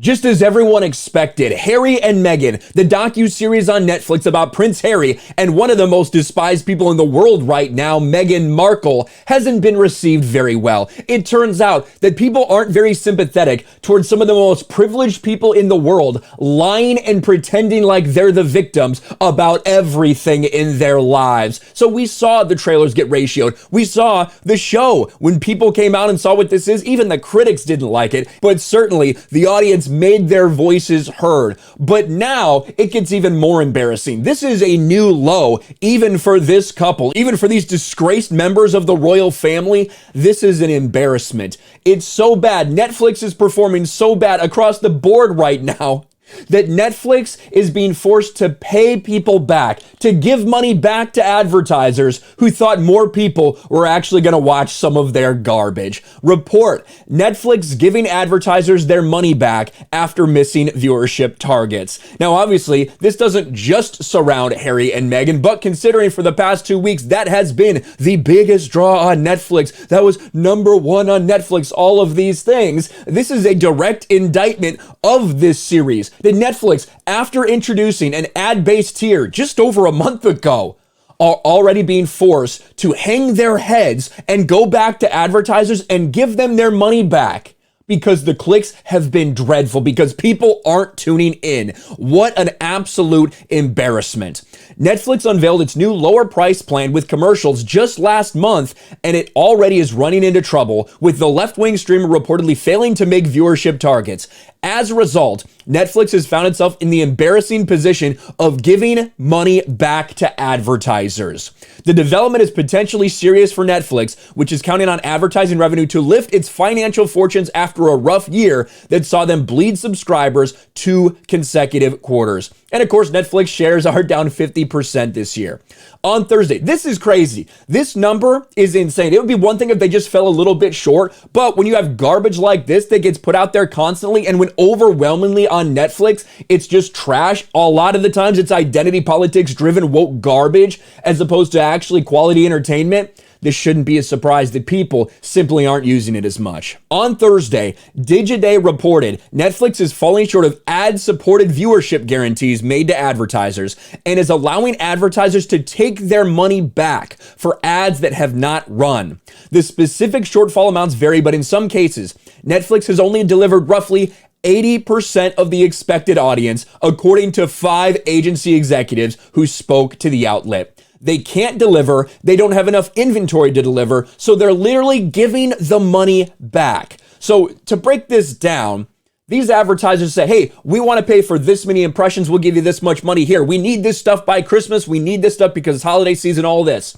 Just as everyone expected, Harry and Meghan, the docu-series on Netflix about Prince Harry and one of the most despised people in the world right now, Meghan Markle, hasn't been received very well. It turns out that people aren't very sympathetic towards some of the most privileged people in the world lying and pretending like they're the victims about everything in their lives. So we saw the trailers get ratioed. We saw the show. When people came out and saw what this is, even the critics didn't like it, but certainly the audience made their voices heard. But now it gets even more embarrassing. This is a new low, even for this couple, even for these disgraced members of the royal family. This is an embarrassment. It's so bad. Netflix is performing so bad across the board right now that Netflix is being forced to pay people back, to give money back to advertisers who thought more people were actually going to watch some of their garbage. Report: Netflix giving advertisers their money back after missing viewership targets. Now, obviously, this doesn't just surround Harry and Meghan, but considering for the past 2 weeks, that has been the biggest draw on Netflix. That was #1 on Netflix, all of these things. This is a direct indictment of this series. That Netflix, after introducing an ad-based tier just over a month ago, are already being forced to hang their heads and go back to advertisers and give them their money back because the clicks have been dreadful, because people aren't tuning in. What an absolute embarrassment. Netflix unveiled its new lower price plan with commercials just last month, and it already is running into trouble, with the left-wing streamer reportedly failing to make viewership targets. As a result, Netflix has found itself in the embarrassing position of giving money back to advertisers. The development is potentially serious for Netflix, which is counting on advertising revenue to lift its financial fortunes after a rough year that saw them bleed subscribers 2 consecutive quarters. And of course, Netflix shares are down 50% this year. On Thursday, this is crazy. This number is insane. It would be one thing if they just fell a little bit short, but when you have garbage like this that gets put out there constantly, and when overwhelmingly on Netflix, it's just trash. A lot of the times it's identity politics driven woke garbage as opposed to actually quality entertainment. This shouldn't be a surprise that people simply aren't using it as much. On Thursday, Digiday reported Netflix is falling short of ad-supported viewership guarantees made to advertisers and is allowing advertisers to take their money back for ads that have not run. The specific shortfall amounts vary, but in some cases, Netflix has only delivered roughly 80% of the expected audience, according to 5 agency executives who spoke to the outlet. They can't deliver, they don't have enough inventory to deliver, so they're literally giving the money back. So to break this down, these advertisers say, hey, we want to pay for this many impressions, we'll give you this much money here. We need this stuff by Christmas, we need this stuff because it's holiday season, all this.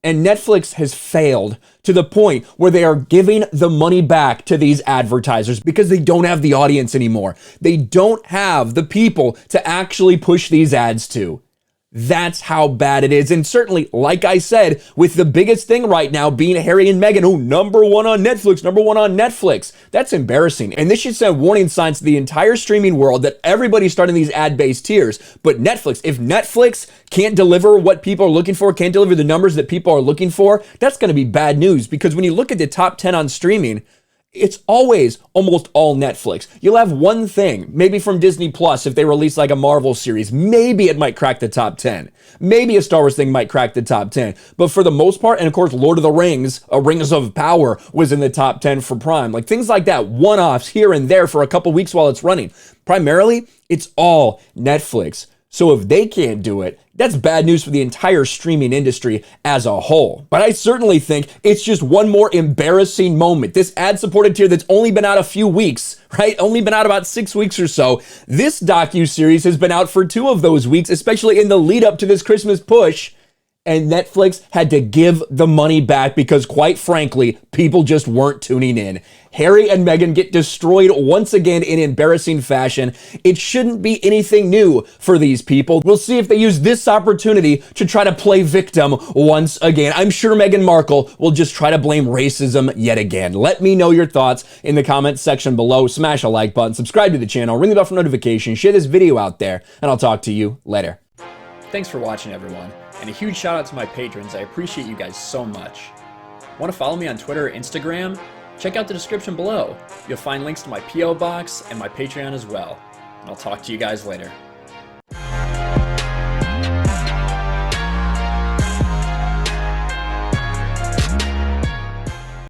And Netflix has failed to the point where they are giving the money back to these advertisers because they don't have the audience anymore. They don't have the people to actually push these ads to. That's how bad it is. And certainly, like I said, with the biggest thing right now being Harry and Meghan, oh, #1 on Netflix, #1 on Netflix. That's embarrassing. And this should send warning signs to the entire streaming world that everybody's starting these ad-based tiers. But Netflix, if Netflix can't deliver what people are looking for, can't deliver the numbers that people are looking for, that's going to be bad news. Because when you look at the top 10 on streaming, it's always almost all Netflix. You'll have one thing, maybe from Disney Plus, if they release like a Marvel series, maybe it might crack the top 10. Maybe a Star Wars thing might crack the top 10. But for the most part, and of course, Lord of the Rings, Rings of Power was in the top 10 for Prime. Like things like that, one-offs here and there for a couple weeks while it's running. Primarily, it's all Netflix. So if they can't do it, that's bad news for the entire streaming industry as a whole. But I certainly think it's just one more embarrassing moment. This ad-supported tier that's only been out a few weeks, right? Only been out about 6 weeks or so. This docu-series has been out for 2 of those weeks, especially in the lead up to this Christmas push. And Netflix had to give the money back because, quite frankly, people just weren't tuning in. Harry and Meghan get destroyed once again in embarrassing fashion. It shouldn't be anything new for these people. We'll see if they use this opportunity to try to play victim once again. I'm sure Meghan Markle will just try to blame racism yet again. Let me know your thoughts in the comments section below. Smash a like button, subscribe to the channel, ring the bell for notifications, share this video out there, and I'll talk to you later. Thanks for watching, everyone. And a huge shout out to my patrons. I appreciate you guys so much. Want to follow me on Twitter or Instagram? check out the description below. You'll find links to my P.O. box and my Patreon as well. And I'll talk to you guys later.